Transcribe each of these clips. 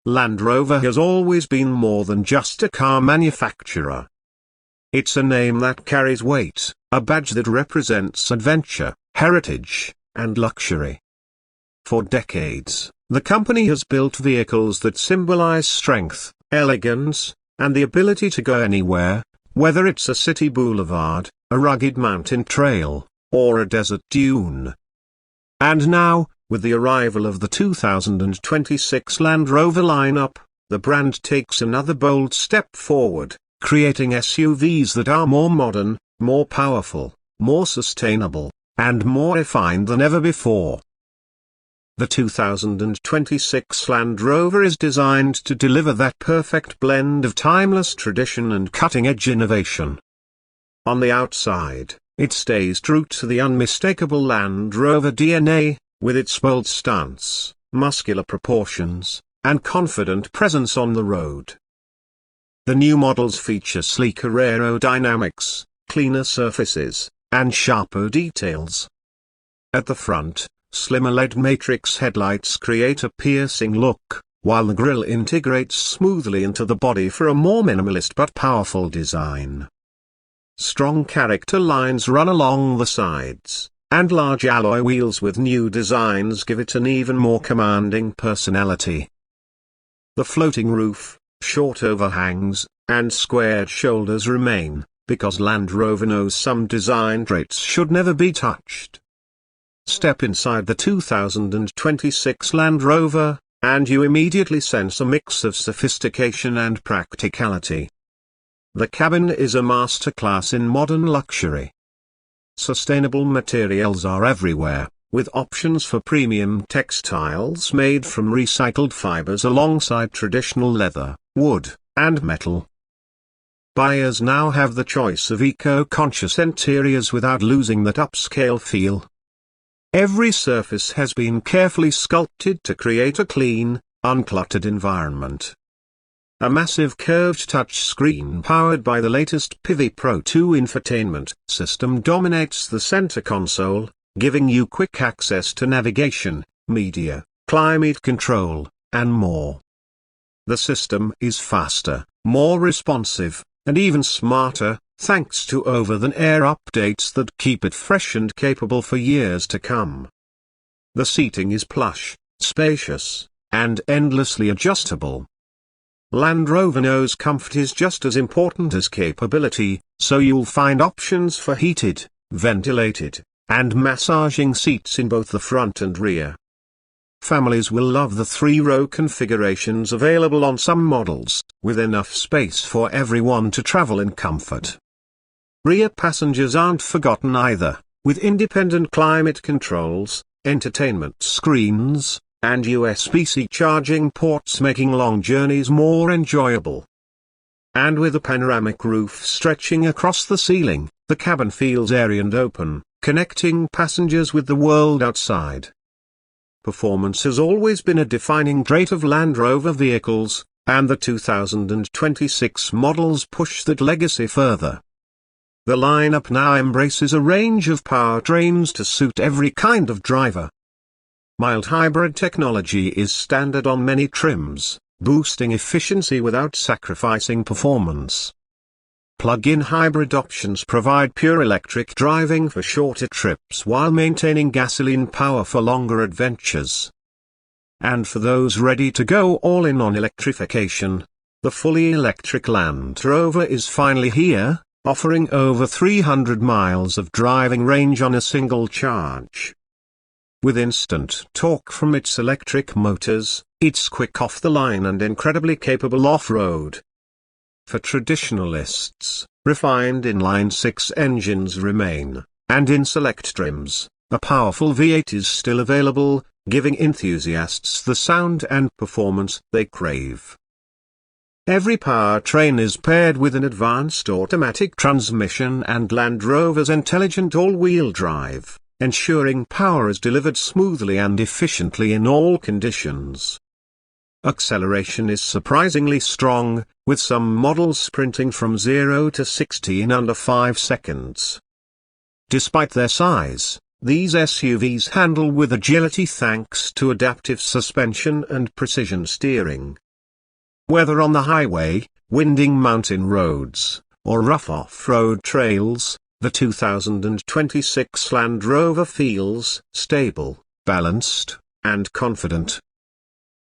Land Rover has always been more than just a car manufacturer. It's a name that carries weight, a badge that represents adventure, heritage, and luxury. For decades, the company has built vehicles that symbolize strength, elegance, and the ability to go anywhere, whether it's a city boulevard, a rugged mountain trail, or a desert dune. And now, with the arrival of the 2026 Land Rover lineup, the brand takes another bold step forward, creating SUVs that are more modern, more powerful, more sustainable, and more refined than ever before. The 2026 Land Rover is designed to deliver that perfect blend of timeless tradition and cutting-edge innovation. On the outside, it stays true to the unmistakable Land Rover DNA, with its bold stance, muscular proportions, and confident presence on the road. The new models feature sleeker aerodynamics, cleaner surfaces, and sharper details. At the front, slimmer LED matrix headlights create a piercing look, while the grille integrates smoothly into the body for a more minimalist but powerful design. Strong character lines run along the sides, and large alloy wheels with new designs give it an even more commanding personality. The floating roof, short overhangs, and squared shoulders remain, because Land Rover knows some design traits should never be touched. Step inside the 2026 Land Rover, and you immediately sense a mix of sophistication and practicality. The cabin is a masterclass in modern luxury. Sustainable materials are everywhere, with options for premium textiles made from recycled fibers alongside traditional leather, wood, and metal. Buyers now have the choice of eco-conscious interiors without losing that upscale feel. Every surface has been carefully sculpted to create a clean, uncluttered environment. A massive curved touchscreen powered by the latest Pivi Pro 2 infotainment system dominates the center console, giving you quick access to navigation, media, climate control, and more. The system is faster, more responsive, and even smarter, thanks to over-the-air updates that keep it fresh and capable for years to come. The seating is plush, spacious, and endlessly adjustable. Land Rover knows comfort is just as important as capability, so you'll find options for heated, ventilated, and massaging seats in both the front and rear. Families will love the 3-row configurations available on some models, with enough space for everyone to travel in comfort. Rear passengers aren't forgotten either, with independent climate controls, entertainment screens, and USB-C charging ports making long journeys more enjoyable. And with a panoramic roof stretching across the ceiling, the cabin feels airy and open, connecting passengers with the world outside. Performance has always been a defining trait of Land Rover vehicles, and the 2026 models push that legacy further. The lineup now embraces a range of powertrains to suit every kind of driver. Mild hybrid technology is standard on many trims, boosting efficiency without sacrificing performance. Plug-in hybrid options provide pure electric driving for shorter trips while maintaining gasoline power for longer adventures. And for those ready to go all in on electrification, the fully electric Land Rover is finally here, offering over 300 miles of driving range on a single charge. With instant torque from its electric motors, it's quick off the line and incredibly capable off-road. For traditionalists, refined inline-6 engines remain, and in select trims, a powerful V8 is still available, giving enthusiasts the sound and performance they crave. Every powertrain is paired with an advanced automatic transmission and Land Rover's intelligent all-wheel drive, ensuring power is delivered smoothly and efficiently in all conditions. Acceleration is surprisingly strong, with some models sprinting from 0 to 60 in under 5 seconds. Despite their size, these SUVs handle with agility thanks to adaptive suspension and precision steering. Whether on the highway, winding mountain roads, or rough off-road trails, the 2026 Land Rover feels stable, balanced, and confident.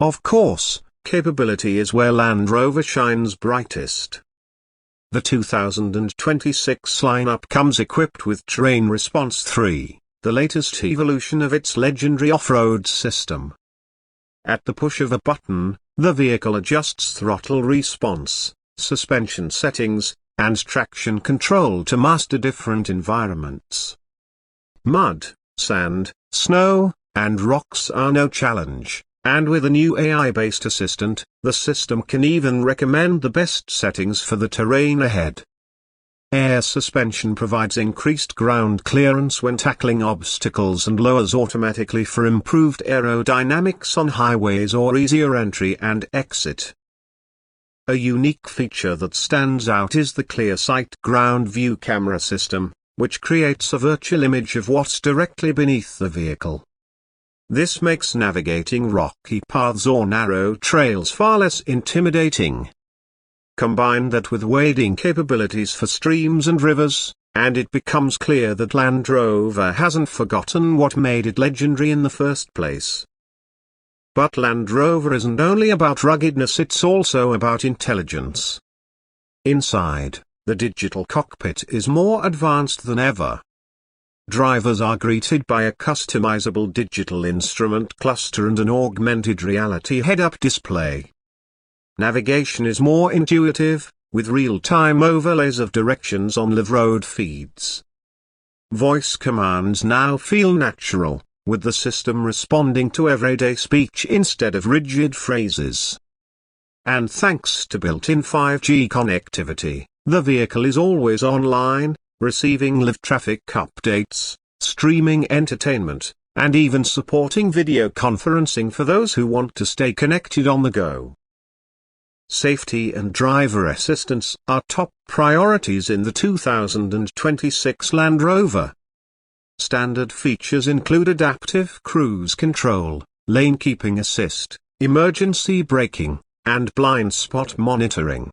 Of course, capability is where Land Rover shines brightest. The 2026 lineup comes equipped with Terrain Response 3, the latest evolution of its legendary off-road system. At the push of a button, the vehicle adjusts throttle response, suspension settings, and traction control to master different environments. Mud, sand, snow, and rocks are no challenge, and with a new AI-based assistant, the system can even recommend the best settings for the terrain ahead. Air suspension provides increased ground clearance when tackling obstacles and lowers automatically for improved aerodynamics on highways or easier entry and exit. A unique feature that stands out is the ClearSight ground view camera system, which creates a virtual image of what's directly beneath the vehicle. This makes navigating rocky paths or narrow trails far less intimidating. Combine that with wading capabilities for streams and rivers, and it becomes clear that Land Rover hasn't forgotten what made it legendary in the first place. But Land Rover isn't only about ruggedness, it's also about intelligence. Inside, the digital cockpit is more advanced than ever. Drivers are greeted by a customizable digital instrument cluster and an augmented reality head-up display. Navigation is more intuitive, with real-time overlays of directions on live road feeds. Voice commands now feel natural, with the system responding to everyday speech instead of rigid phrases. And thanks to built-in 5G connectivity, the vehicle is always online, receiving live traffic updates, streaming entertainment, and even supporting video conferencing for those who want to stay connected on the go. Safety and driver assistance are top priorities in the 2026 Land Rover. Standard features include adaptive cruise control, lane keeping assist, emergency braking, and blind spot monitoring.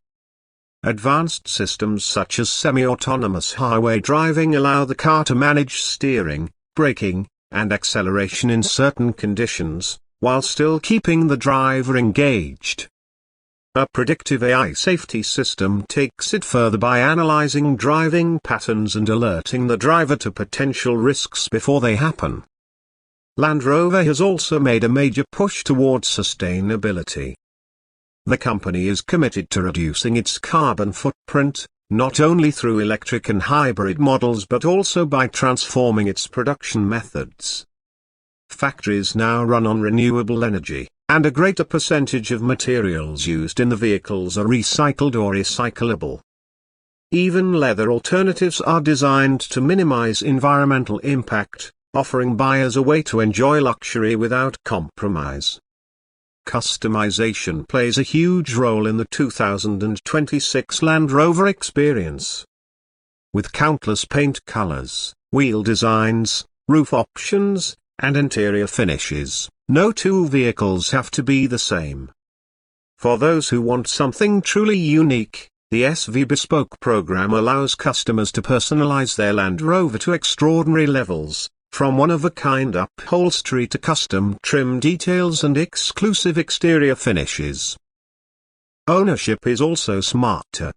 Advanced systems such as semi-autonomous highway driving allow the car to manage steering, braking, and acceleration in certain conditions, while still keeping the driver engaged. A predictive AI safety system takes it further by analyzing driving patterns and alerting the driver to potential risks before they happen. Land Rover has also made a major push towards sustainability. The company is committed to reducing its carbon footprint, not only through electric and hybrid models but also by transforming its production methods. Factories now run on renewable energy, and a greater percentage of materials used in the vehicles are recycled or recyclable. Even leather alternatives are designed to minimize environmental impact, offering buyers a way to enjoy luxury without compromise. Customization plays a huge role in the 2026 Land Rover experience. With countless paint colors, wheel designs, roof options, and interior finishes, no two vehicles have to be the same. For those who want something truly unique, the SV Bespoke program allows customers to personalize their Land Rover to extraordinary levels, from one-of-a-kind upholstery to custom trim details and exclusive exterior finishes. Ownership is also smarter.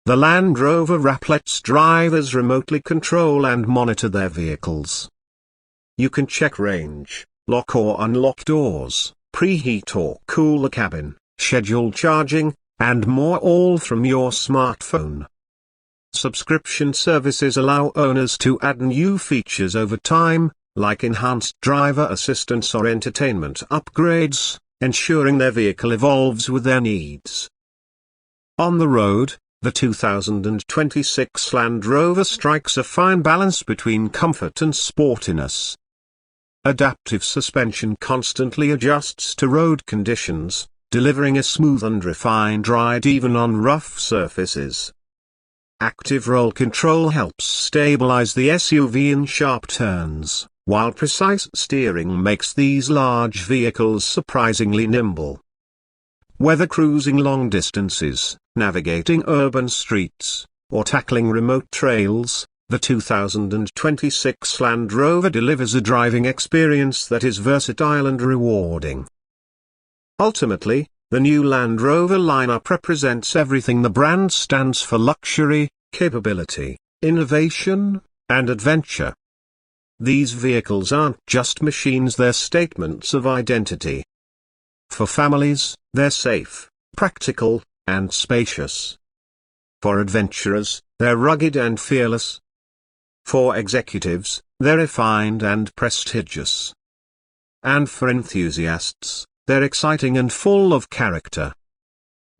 The Land Rover app lets drivers remotely control and monitor their vehicles. You can check range, lock or unlock doors, preheat or cool the cabin, schedule charging, and more, all from your smartphone. Subscription services allow owners to add new features over time, like enhanced driver assistance or entertainment upgrades, ensuring their vehicle evolves with their needs. On the road, the 2026 Land Rover strikes a fine balance between comfort and sportiness. Adaptive suspension constantly adjusts to road conditions, delivering a smooth and refined ride even on rough surfaces. Active roll control helps stabilize the SUV in sharp turns, while precise steering makes these large vehicles surprisingly nimble. Whether cruising long distances, navigating urban streets, or tackling remote trails, the 2026 Land Rover delivers a driving experience that is versatile and rewarding. Ultimately, the new Land Rover lineup represents everything the brand stands for: luxury, capability, innovation, and adventure. These vehicles aren't just machines, they're statements of identity. For families, they're safe, practical, and spacious. For adventurers, they're rugged and fearless. For executives, they're refined and prestigious. And for enthusiasts, they're exciting and full of character.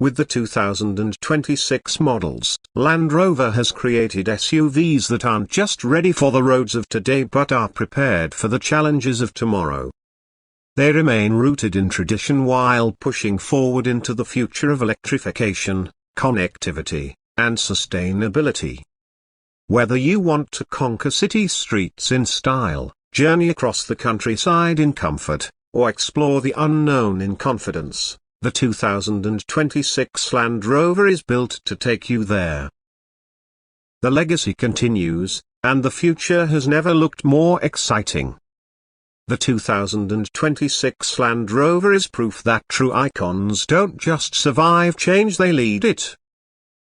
With the 2026 models, Land Rover has created SUVs that aren't just ready for the roads of today but are prepared for the challenges of tomorrow. They remain rooted in tradition while pushing forward into the future of electrification, connectivity, and sustainability. Whether you want to conquer city streets in style, journey across the countryside in comfort, or explore the unknown in confidence, the 2026 Land Rover is built to take you there. The legacy continues, and the future has never looked more exciting. The 2026 Land Rover is proof that true icons don't just survive change, they lead it.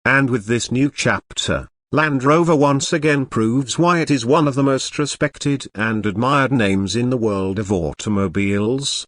And with this new chapter, Land Rover once again proves why it is one of the most respected and admired names in the world of automobiles.